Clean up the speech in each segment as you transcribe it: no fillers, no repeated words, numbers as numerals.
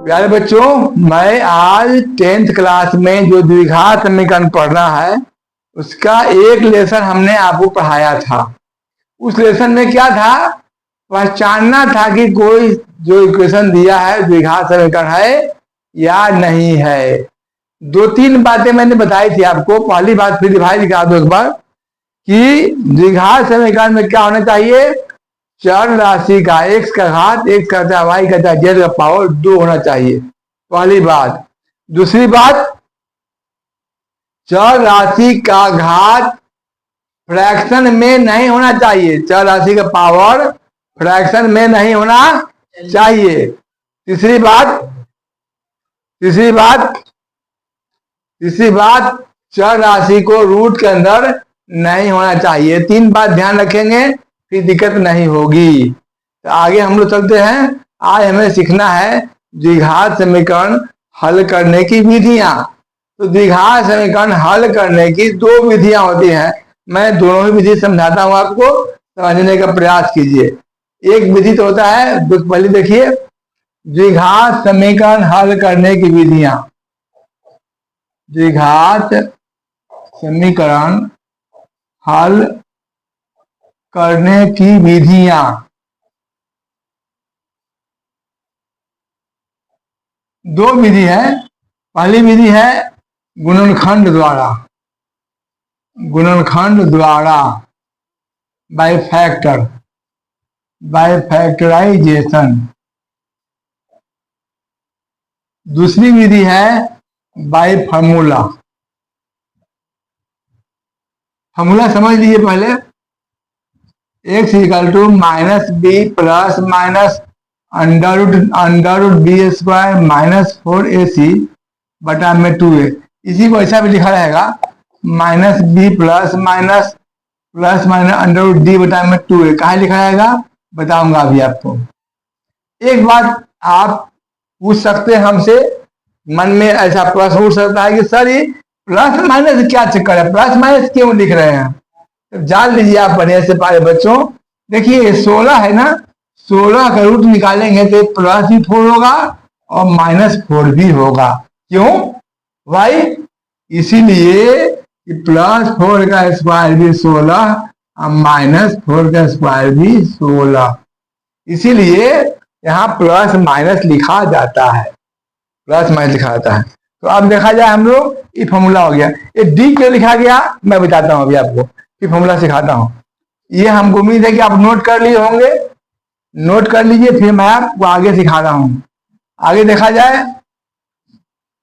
प्यारे बच्चों, मैं आज 10th क्लास में जो द्विघात समीकरण पढ़ना है उसका एक लेसन हमने आपको पढ़ाया था। उस लेसन में क्या था, पहचानना था कि कोई जो इक्वेशन दिया है द्विघात समीकरण है या नहीं है। दो तीन बातें मैंने बताई थी आपको। पहली बात फिर भाई दिखा दो एक बार कि द्विघात समीकरण में क्या होना चाहिए, चर राशि का x का घात x करता है y करता है z का पावर 2 होना चाहिए, पहली बात। दूसरी बात, चर राशि का घात फ्रैक्शन में नहीं होना चाहिए, चर राशि का पावर फ्रैक्शन में नहीं होना चाहिए। तीसरी बात चर राशि को रूट के अंदर नहीं होना चाहिए। तीन बात ध्यान रखेंगे फिर दिक्कत नहीं होगी। तो आगे हम लोग चलते हैं। आज हमें सीखना है द्विघात समीकरण हल करने की विधियां। तो द्विघात समीकरण हल करने की दो विधियां होती हैं। मैं दोनों ही विधि समझाता हूं, आपको समझने का प्रयास कीजिए। एक विधि तो होता है, पहले देखिए, द्विघात समीकरण हल करने की विधियां। द्विघात समीकरण हल करने की विधियां। दो विधि है। पहली विधि है गुणनखंड द्वारा बाय फैक्टराइजेशन। दूसरी विधि है बाय फार्मूला। समझ लीजिए पहले। x equal to minus b plus minus under root b square minus 4ac बटा में 2a। इसी को ऐसा भी लिखा रहेगा, minus b plus minus under root d बटा में 2a। कहाँ लिखा रहेगा बताऊंगा अभी आपको। एक बात आप पूछ सकते हैं हमसे, मन में ऐसा प्रश्न उठ सकता है कि सर ये प्लस माइनस क्या चक्कर है, प्लस माइनस क्यों लिख रहे हैं। तो जान लीजिए आप बढ़िया से पारे बच्चों। देखिए 16 है ना, 16 का रूट निकालेंगे तो प्लस भी 4 होगा और माइनस 4 भी होगा। क्यों भाई? इसीलिए कि प्लस 4 का स्क्वायर भी 16 और माइनस 4 का स्क्वायर भी 16। इसीलिए यहाँ प्लस माइनस लिखा जाता है, तो अब देखा जाए हम लोग, ये फॉर्मूला हो गया। ये डी क्यों लिखा गया मैं बताता हूँ अभी आपको, ये फॉर्मूला सिखाता हूँ। ये हमको उम्मीद है कि आप नोट कर लिए होंगे। नोट कर लीजिए, फिर मैं आपको आगे सिखा रहा हूं। आगे देखा जाए,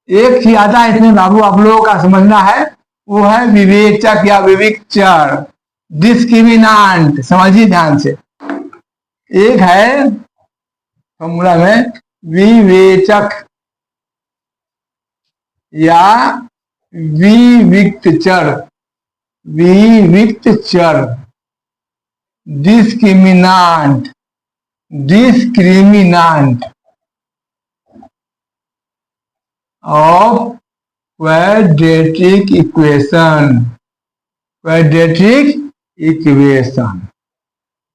एक चीज आता है इसमें बाबू आप लोगों का समझना है, वो है विवेचक या विविक्चर, डिस्क्रिमिनांट। समझिए ध्यान से। एक है फॉर्मूला में विवेचक या विविक्तचर, डिस्क्रिमिनांट ऑफ क्वाड्रेटिक इक्वेशन।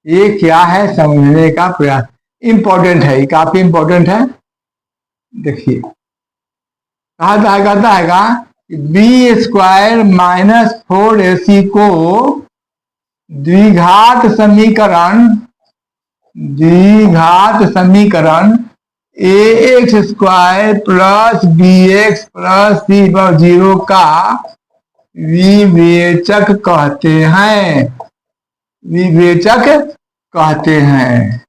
ये क्या है समझने का प्रयास, इंपॉर्टेंट है, काफी इंपॉर्टेंट है। देखिए कहता है बी स्क्वायर माइनस 4ac को द्विघात समीकरण ax square plus bx plus c पर 0 का विवेचक कहते हैं।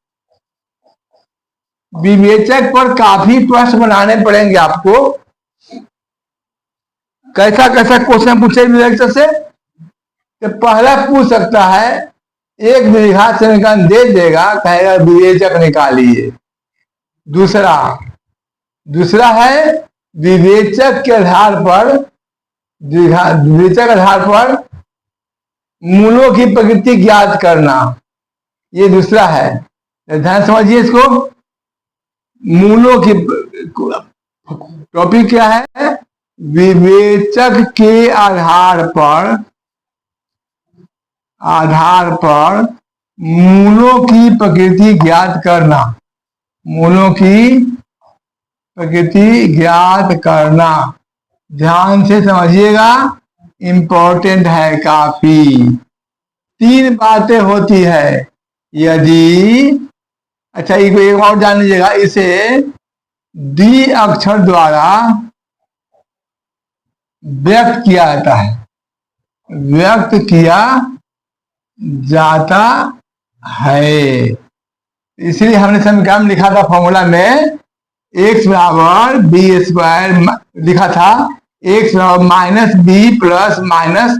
विवेचक पर काफी प्रश्न बनाने पड़ेंगे आपको। कैसा क्वेश्चन पूछे विवेचक से? तो पहला पूछ सकता है, एक द्विघात समीकरण दे देगा, कहेगा विवेचक निकालिए। दूसरा है विवेचक के आधार पर मूलों की प्रकृति ज्ञात करना। ये दूसरा है, ध्यान समझिए इसको। मूलों की टॉपिक क्या है? विवेचक के आधार पर मूलों की प्रकृति ज्ञात करना। मूलों की प्रकृति ज्ञात करना। ध्यान से समझिएगा, इंपॉर्टेंट है काफी। 3 बातें होती है यदि, अच्छा एक और जान लीजिएगा, इसे डी अक्षर द्वारा व्यक्त किया जाता है, व्यक्त किया जाता है। इसलिए हमने समीकरण में लिखा था, फॉर्मूला में x बराबर बी स्क्वायर लिखा था, x बराबर minus b plus minus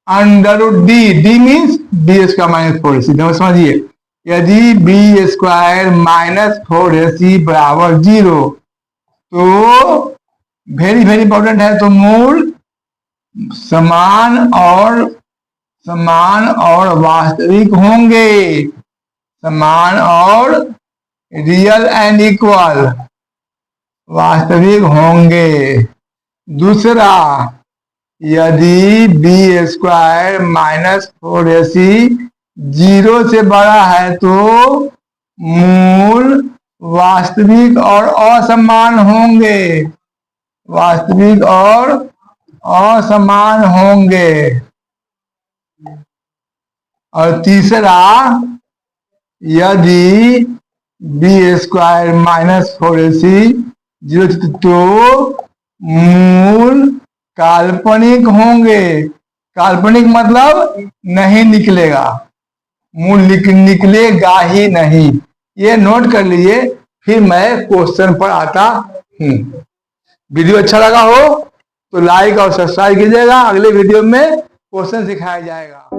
under root d, d means b square minus 4ac। समझिए, यदि बी स्क्वायर माइनस 4ac बराबर 0, तो वेरी वेरी इंपॉर्टेंट है, तो मूल समान और वास्तविक होंगे, समान और रियल एंड इक्वल वास्तविक होंगे। दूसरा, यदि बी स्क्वायर माइनस 4ac 0 से बड़ा है, तो मूल वास्तविक और असमान होंगे, वास्तविक और असमान होंगे। और तीसरा, यदि बी स्क्वायर माइनस 4ac 0, तो मूल काल्पनिक होंगे। काल्पनिक मतलब नहीं निकलेगा, मूल निकलेगा ही नहीं। ये नोट कर लीजिए, फिर मैं क्वेश्चन पर आता हूँ। वीडियो अच्छा लगा हो तो लाइक और सब्सक्राइब कीजिएगा। अगले वीडियो में क्वेश्चन सिखाया जाएगा।